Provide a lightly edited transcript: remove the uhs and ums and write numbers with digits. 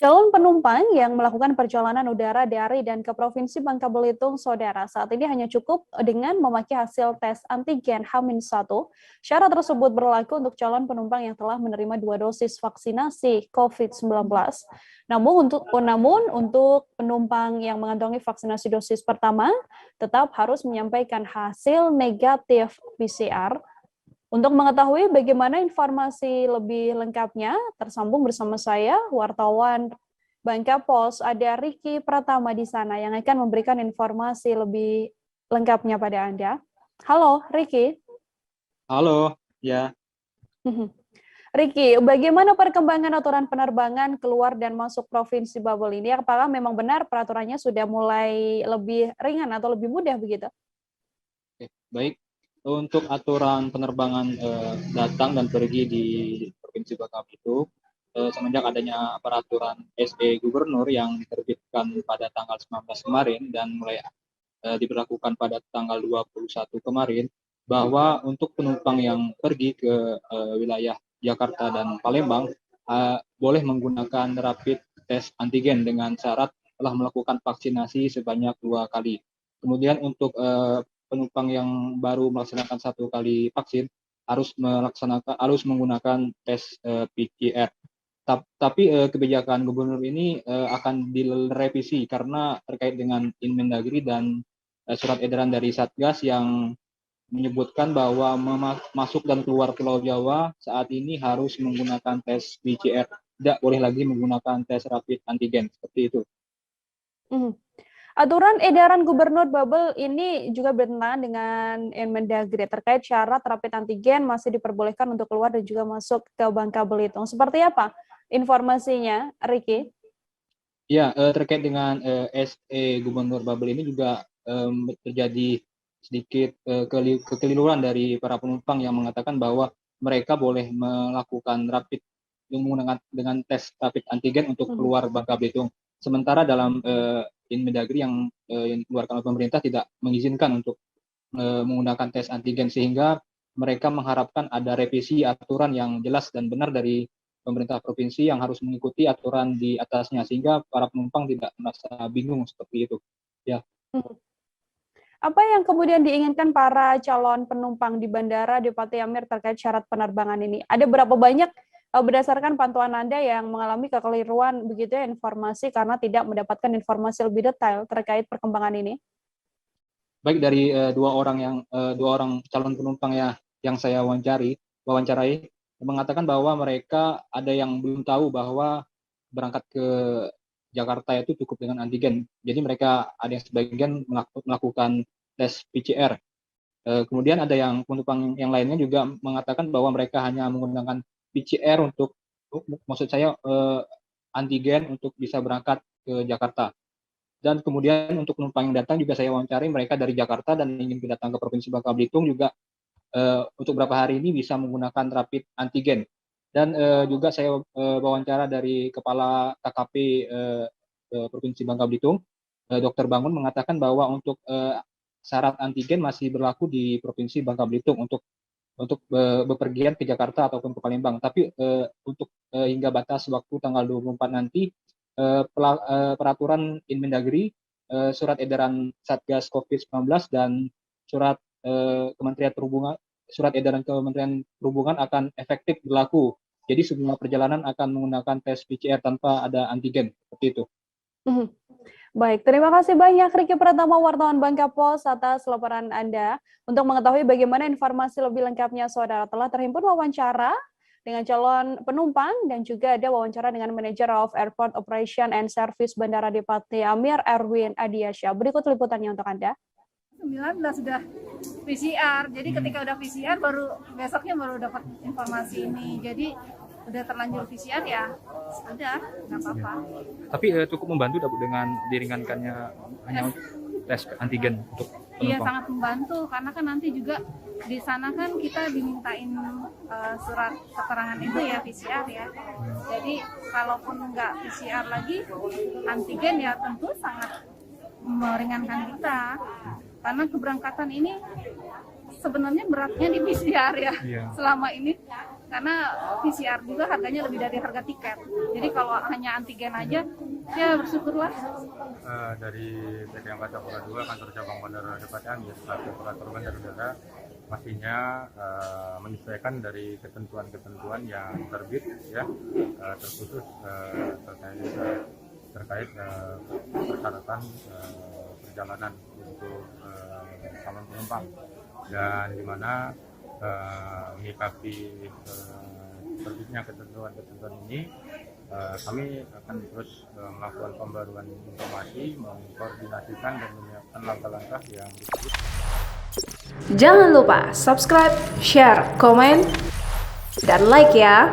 Calon penumpang yang melakukan perjalanan udara dari dan ke Provinsi Bangka Belitung, Saudara, saat ini hanya cukup dengan memakai hasil tes antigen H-1. Syarat tersebut berlaku untuk calon penumpang yang telah menerima 2 dosis vaksinasi COVID-19. Namun untuk penumpang yang mengantongi vaksinasi dosis pertama, tetap harus menyampaikan hasil negatif PCR. Untuk mengetahui bagaimana informasi lebih lengkapnya, tersambung bersama saya, wartawan Bangka Pos, ada Ricky Pratama di sana yang akan memberikan informasi lebih lengkapnya pada Anda. Halo, Ricky. Halo, ya. Ricky, bagaimana perkembangan aturan penerbangan keluar dan masuk Provinsi Babel ini? Apakah memang benar peraturannya sudah mulai lebih ringan atau lebih mudah begitu? Baik. Untuk aturan penerbangan datang dan pergi di Provinsi Bangka Belitung, semenjak adanya peraturan SE Gubernur yang diterbitkan pada tanggal 19 kemarin dan mulai diberlakukan pada tanggal 21 kemarin, bahwa untuk penumpang yang pergi ke wilayah Jakarta dan Palembang boleh menggunakan rapid test antigen dengan syarat telah melakukan vaksinasi sebanyak 2 kali. Kemudian untuk penumpang yang baru melaksanakan 1 kali vaksin harus menggunakan tes PCR. Tapi kebijakan gubernur ini akan direvisi karena terkait dengan Inmendagri dan surat edaran dari Satgas yang menyebutkan bahwa masuk dan keluar Pulau Jawa saat ini harus menggunakan tes PCR, tidak boleh lagi menggunakan tes rapid antigen, seperti itu. Aturan edaran Gubernur Babel ini juga bertentangan dengan Inmendagri terkait syarat rapid antigen masih diperbolehkan untuk keluar dan juga masuk ke Bangka Belitung. Seperti apa informasinya, Ricky? Ya, terkait dengan SE Gubernur Babel ini juga terjadi sedikit kekeliruan dari para penumpang yang mengatakan bahwa mereka boleh melakukan rapid menggunakan dengan tes rapid antigen untuk keluar Bangka Belitung. Sementara dalam Inmendagri yang dikeluarkan oleh pemerintah tidak mengizinkan untuk menggunakan tes antigen, sehingga mereka mengharapkan ada revisi aturan yang jelas dan benar dari pemerintah provinsi yang harus mengikuti aturan di atasnya, sehingga para penumpang tidak merasa bingung seperti itu. Ya. Apa yang kemudian diinginkan para calon penumpang di Bandara Depati Amir terkait syarat penerbangan ini? Ada berapa banyak berdasarkan pantauan Anda yang mengalami kekeliruan begitu ya informasi karena tidak mendapatkan informasi lebih detail terkait perkembangan ini? Baik, dari dua orang calon penumpang yang saya wawancarai mengatakan bahwa mereka ada yang belum tahu bahwa berangkat ke Jakarta itu cukup dengan antigen. Jadi mereka ada yang sebagian melakukan tes PCR. Kemudian ada yang penumpang yang lainnya juga mengatakan bahwa mereka hanya menggunakan PCR untuk maksud saya antigen untuk bisa berangkat ke Jakarta. Dan kemudian untuk penumpang yang datang juga saya wawancari mereka dari Jakarta dan ingin datang ke Provinsi Bangka Belitung juga untuk beberapa hari ini bisa menggunakan rapid antigen. Dan juga saya wawancara dari Kepala KKP Provinsi Bangka Belitung, Dr. Bangun mengatakan bahwa untuk syarat antigen masih berlaku di Provinsi Bangka Belitung untuk bepergian ke Jakarta ataupun ke Palembang. Tapi untuk hingga batas waktu tanggal 24 nanti peraturan Inmendagri, surat edaran Satgas COVID-19 dan surat edaran Kementerian Perhubungan akan efektif berlaku. Jadi semua perjalanan akan menggunakan tes PCR tanpa ada antigen, seperti itu. Baik, terima kasih banyak Ricky Pratama, wartawan Bangka Pos, atas laporan Anda. Untuk mengetahui bagaimana informasi lebih lengkapnya, saudara, telah terhimpun wawancara dengan calon penumpang dan juga ada wawancara dengan Manager of Airport Operation and Service Bandara Depati Amir, Erwin Adiasyah. Berikut liputannya untuk Anda. 19 sudah PCR, jadi ketika udah PCR besoknya baru dapat informasi ini. Jadi udah terlanjur PCR ya sudah nggak apa-apa. Tapi cukup membantu dengan diringankannya hanya tes antigen untuk penumpang. Iya, sangat membantu karena kan nanti juga di sana kan kita dimintain surat keterangan itu ya PCR ya. Jadi kalaupun nggak PCR lagi antigen ya tentu sangat meringankan kita karena keberangkatan ini sebenarnya beratnya di PCR ya Iya. selama ini, karena PCR juga harganya lebih dari harga tiket. Jadi kalau hanya antigen aja, ya bersyukurlah. Dari PT Angkasa Pura II kantor cabang Bandara Depatian selaku operator bandara udara pastinya menyesuaikan dari ketentuan-ketentuan yang terbit ya, terkhusus terkait persyaratan perjalanan untuk calon penumpang, dan di mana menyikapi terbitnya ketentuan-ketentuan ini, kami akan terus melakukan pembaruan informasi, mengkoordinasikan dan menyiapkan langkah-langkah yang disebut. Jangan lupa subscribe, share, komen, dan like ya.